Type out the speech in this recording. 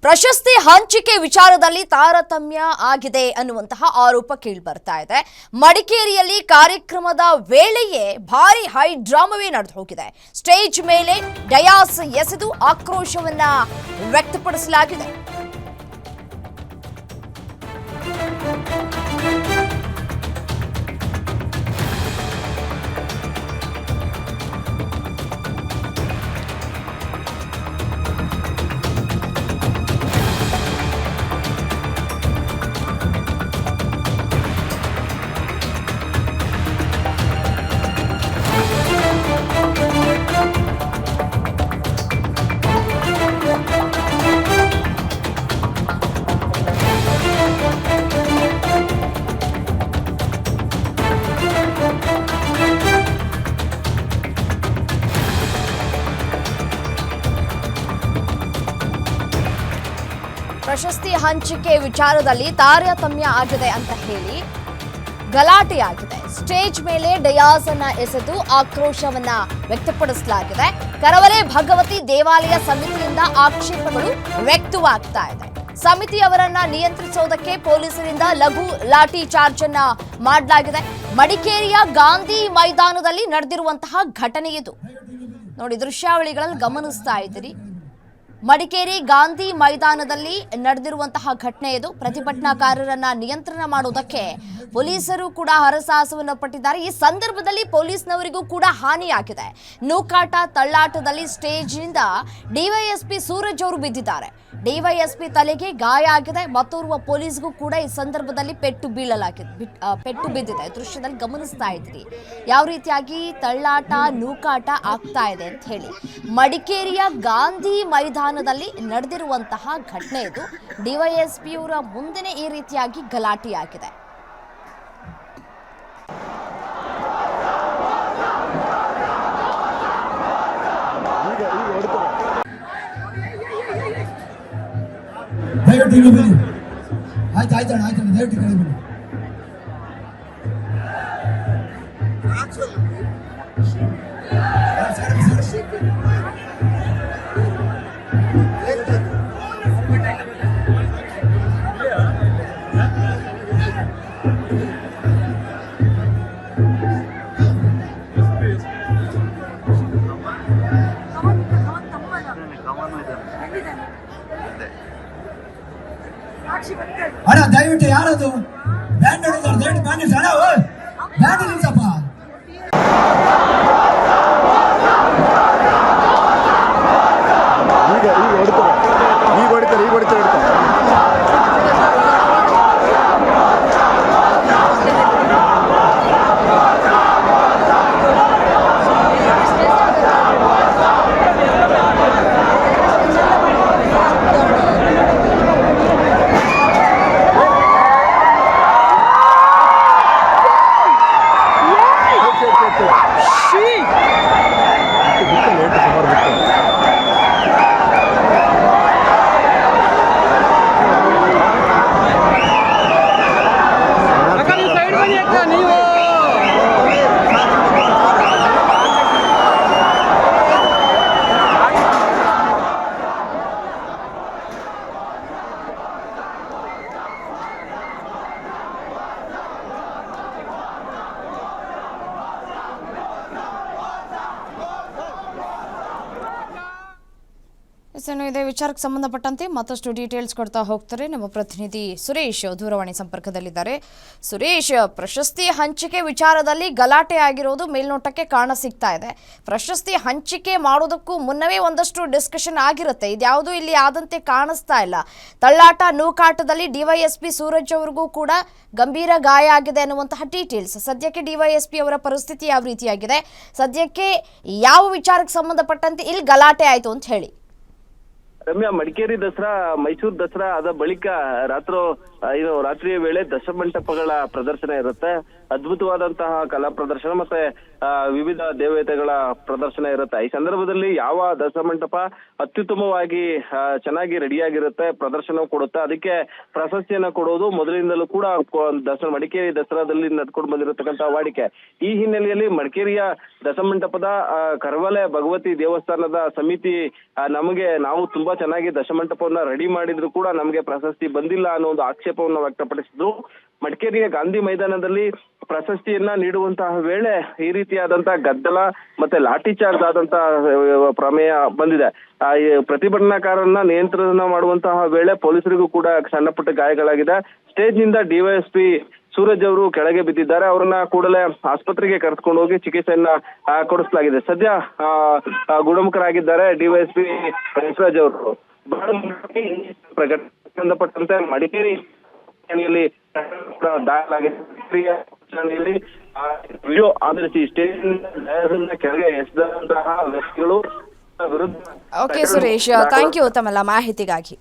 ಪ್ರಶಸ್ತಿ ಹಂಚಿಕೆ ವಿಚಾರದಲ್ಲಿ ತಾರತಮ್ಯ ಆಗಿದೆ ಅನ್ನುವಂತಹ ಆರೋಪ ಕೇಳಿಬರ್ತಾ ಇದೆ. ಮಡಿಕೇರಿಯಲ್ಲಿ ಕಾರ್ಯಕ್ರಮದ ವೇಳೆಯೇ ಭಾರಿ ಹೈ ಡ್ರಾಮವೇ ನಡೆದು ಹೋಗಿದೆ. ಸ್ಟೇಜ್ ಮೇಲೆ ಡಯಾಸ್ ಎಸೆದು ಆಕ್ರೋಶವನ್ನ ವ್ಯಕ್ತಪಡಿಸಲಾಗಿದೆ. ಪ್ರಶಸ್ತಿ ಹಂಚಿಕೆ ವಿಚಾರದಲ್ಲಿ ತಾರತಮ್ಯ ಆಗಿದೆ ಅಂತ ಹೇಳಿ ಗಲಾಟೆಯಾಗಿದೆ. ಸ್ಟೇಜ್ ಮೇಲೆ ಡಯಾಸ್ ಅನ್ನ ಎಸೆದು ಆಕ್ರೋಶವನ್ನ ವ್ಯಕ್ತಪಡಿಸಲಾಗಿದೆ. ಕರವಲೆ ಭಗವತಿ ದೇವಾಲಯ ಸಮಿತಿಯಿಂದ ಆಕ್ಷೇಪಗಳು ವ್ಯಕ್ತವಾಗ್ತಾ ಇದೆ. ಸಮಿತಿಯವರನ್ನ ನಿಯಂತ್ರಿಸೋದಕ್ಕೆ ಪೊಲೀಸರಿಂದ ಲಘು ಲಾಠಿ ಚಾರ್ಜ್ ಅನ್ನ ಮಾಡಲಾಗಿದೆ. ಮಡಿಕೇರಿಯ ಗಾಂಧಿ ಮೈದಾನದಲ್ಲಿ ನಡೆದಿರುವಂತಹ ಘಟನೆ ಇದು. ನೋಡಿ, ದೃಶ್ಯಾವಳಿಗಳಲ್ಲಿ ಗಮನಿಸ್ತಾ ಇದ್ದೀರಿ. ಮಡಿಕೇರಿ ಗಾಂಧಿ ಮೈದಾನದಲ್ಲಿ ನಡೆದಿರುವಂತಹ ಘಟನೆ ಇದು. ಪ್ರತಿಭಟನಾಕಾರರನ್ನ ನಿಯಂತ್ರಣ ಮಾಡುವುದಕ್ಕೆ ಪೊಲೀಸರು ಕೂಡ ಹರಸಾಹಸವನ್ನು ಪಟ್ಟಿದ್ದಾರೆ. ಈ ಸಂದರ್ಭದಲ್ಲಿ ಪೊಲೀಸ್ನವರಿಗೂ ಕೂಡ ಹಾನಿಯಾಗಿದೆ. ನೂಕಾಟ ತಳ್ಳಾಟದಲ್ಲಿ ಸ್ಟೇಜ್ನಿಂದ ಡಿವೈಎಸ್ಪಿ ಸೂರಜ್ ಅವರು ಬಿದ್ದಿದ್ದಾರೆ. ಡಿವೈಎಸ್ಪಿ ತಲೆಗೆ ಗಾಯ ಆಗಿದೆ. ಮತ್ತೋರ್ವ ಪೊಲೀಸ್ಗೂ ಕೂಡ ಈ ಸಂದರ್ಭದಲ್ಲಿ ಪೆಟ್ಟು ಬಿದ್ದಿದೆ. ದೃಶ್ಯದಲ್ಲಿ ಗಮನಿಸ್ತಾ ಇದ್ದೀರಿ ಯಾವ ರೀತಿಯಾಗಿ ತಳ್ಳಾಟ ನೂಕಾಟ ಆಗ್ತಾ ಇದೆ ಅಂತ ಹೇಳಿ. ಮಡಿಕೇರಿಯ ಗಾಂಧಿ ಮೈದಾನದಲ್ಲಿ ನಡೆದಿರುವಂತಹ ಘಟನೆ ಇದು. ಡಿವೈಎಸ್ಪಿಯವರ ಮುಂದೆನೇ ಈ ರೀತಿಯಾಗಿ ಗಲಾಟೆಯಾಗಿದೆ. ಅಣ್ಣ ದಯವಿಟ್ಟು ಯಾರದು ಬ್ಯಾಂಡ್ ಹೊಡೆದವ್ರು ದಯವಿಟ್ಟು ಬ್ಯಾಂಡ್ ಅಣ್ಣ ಬ್ಯಾಂಡ್ ನಿಲ್ಸಪ್ಪ. ಈಗ ಹೊಡಿತಾರೆ ಇದೇ ವಿಚಾರಕ್ಕೆ ಸಂಬಂಧಪಟ್ಟಂತೆ ಮತ್ತಷ್ಟು ಡೀಟೇಲ್ಸ್ ಕೊಡ್ತಾ ಹೋಗ್ತಾರೆ ನಮ್ಮ ಪ್ರತಿನಿಧಿ ಸುರೇಶ್ ದೂರವಾಣಿ ಸಂಪರ್ಕದಲ್ಲಿದ್ದಾರೆ. ಸುರೇಶ್, ಪ್ರಶಸ್ತಿ ಹಂಚಿಕೆ ವಿಚಾರದಲ್ಲಿ ಗಲಾಟೆ ಆಗಿರೋದು ಮೇಲ್ನೋಟಕ್ಕೆ ಕಾಣ ಸಿಗ್ತಾ ಇದೆ. ಪ್ರಶಸ್ತಿ ಹಂಚಿಕೆ ಮಾಡೋದಕ್ಕೂ ಮುನ್ನವೇ ಒಂದಷ್ಟು ಡಿಸ್ಕಷನ್ ಆಗಿರುತ್ತೆ. ಇದ್ಯಾವುದೂ ಇಲ್ಲಿ ಆದಂತೆ ಕಾಣಿಸ್ತಾ ಇಲ್ಲ. ತಳ್ಳಾಟ ನೂಕಾಟದಲ್ಲಿ ಡಿವೈಎಸ್ಪಿ ಸೂರಜ್ ಅವ್ರಿಗೂ ಕೂಡ ಗಂಭೀರ ಗಾಯ ಆಗಿದೆ ಅನ್ನುವಂತಹ ಡೀಟೇಲ್ಸ್. ಸದ್ಯಕ್ಕೆ ಡಿವೈಎಸ್ಪಿ ಅವರ ಪರಿಸ್ಥಿತಿ ಯಾವ ರೀತಿಯಾಗಿದೆ, ಸದ್ಯಕ್ಕೆ ಯಾವ ವಿಚಾರಕ್ಕೆ ಸಂಬಂಧಪಟ್ಟಂತೆ ಇಲ್ಲಿ ಗಲಾಟೆ ಆಯಿತು ಅಂತ ಹೇಳಿ. ರಮ್ಯಾ, ಮಡಿಕೇರಿ ದಸರಾ, ಮೈಸೂರು ದಸರಾ ಆದ ಬಳಿಕ ರಾತ್ರಿಯ ವೇಳೆ ದಶಮಂಟಪಗಳ ಪ್ರದರ್ಶನ ಇರುತ್ತೆ. ಅದ್ಭುತವಾದಂತಹ ಕಲಾ ಪ್ರದರ್ಶನ ಮತ್ತೆ ವಿವಿಧ ದೇವತೆಗಳ ಪ್ರದರ್ಶನ ಇರುತ್ತೆ. ಈ ಸಂದರ್ಭದಲ್ಲಿ ಯಾವ ದಸಮಂಟಪ ಅತ್ಯುತ್ತಮವಾಗಿ ಚೆನ್ನಾಗಿ ರೆಡಿಯಾಗಿರುತ್ತೆ, ಪ್ರದರ್ಶನ ಕೊಡುತ್ತೆ, ಅದಕ್ಕೆ ಪ್ರಶಸ್ತಿಯನ್ನ ಕೊಡೋದು ಮೊದಲಿನಿಂದಲೂ ಕೂಡ ಮಡಿಕೇರಿ ದಸರಾದಲ್ಲಿ ನಡ್ಕೊಂಡು ಬಂದಿರತಕ್ಕಂತ ವಾಡಿಕೆ. ಈ ಹಿನ್ನೆಲೆಯಲ್ಲಿ ಮಡಿಕೇರಿಯ ದಸಮಂಟಪದ ಕರವಲೆ ಭಗವತಿ ದೇವಸ್ಥಾನದ ಸಮಿತಿ ನಾವು ತುಂಬಾ ಚೆನ್ನಾಗಿ ದಶಮಂಟಪವನ್ನ ರೆಡಿ ಮಾಡಿದ್ರು ಕೂಡ ನಮಗೆ ಪ್ರಶಸ್ತಿ ಬಂದಿಲ್ಲ ಅನ್ನೋ ಒಂದು ಆಕ್ಷೇಪವನ್ನ ವ್ಯಕ್ತಪಡಿಸಿದ್ರು. ಮಡಿಕೇರಿಯ ಗಾಂಧಿ ಮೈದಾನದಲ್ಲಿ ಪ್ರಶಸ್ತಿಯನ್ನ ನೀಡುವಂತಹ ವೇಳೆ ಈ ರೀತಿಯಾದಂತಹ ಗದ್ದಲ ಮತ್ತೆ ಲಾಠಿ ಚಾರ್ಜ್ ಆದಂತಹ ಪ್ರಮೇಯ ಬಂದಿದೆ. ಪ್ರತಿಭಟನಾಕಾರರನ್ನ ನಿಯಂತ್ರಣ ಮಾಡುವಂತಹ ವೇಳೆ ಪೊಲೀಸರಿಗೂ ಕೂಡ ಸಣ್ಣ ಪುಟ್ಟ ಗಾಯಗಳಾಗಿದೆ. ಸ್ಟೇಜ್ ನಿಂದ ಡಿವೈಎಸ್ಪಿ ಸೂರಜ್ ಅವರು ಕೆಳಗೆ ಬಿದ್ದಿದ್ದಾರೆ. ಅವರನ್ನ ಕೂಡಲೇ ಆಸ್ಪತ್ರೆಗೆ ಕರೆದುಕೊಂಡು ಹೋಗಿ ಚಿಕಿತ್ಸೆಯನ್ನ ಕೊಡಿಸಲಾಗಿದೆ. ಸದ್ಯ ಗುಣಮುಖರಾಗಿದ್ದಾರೆ ಡಿವೈಎಸ್ಪಿ ಸೂರಜ್ ಅವರು. ಸಂಬಂಧಪಟ್ಟಂತೆ ಮಡಿಕೇರಿ ದಾಖಲಾಗಿದೆ. ವಿಡಿಯೋ ಆಧರಿಸಿ ಸ್ಟೇಜ್ ಕೆಳಗೆ ಎಸೆದಂತಹ ವ್ಯಕ್ತಿಗಳು ವಿರುದ್ಧ ಓಕೆ ಸುರೇಶ್, ಥ್ಯಾಂಕ್ ಯು ತಮ್ಮೆಲ್ಲ ಮಾಹಿತಿಗಾಗಿ.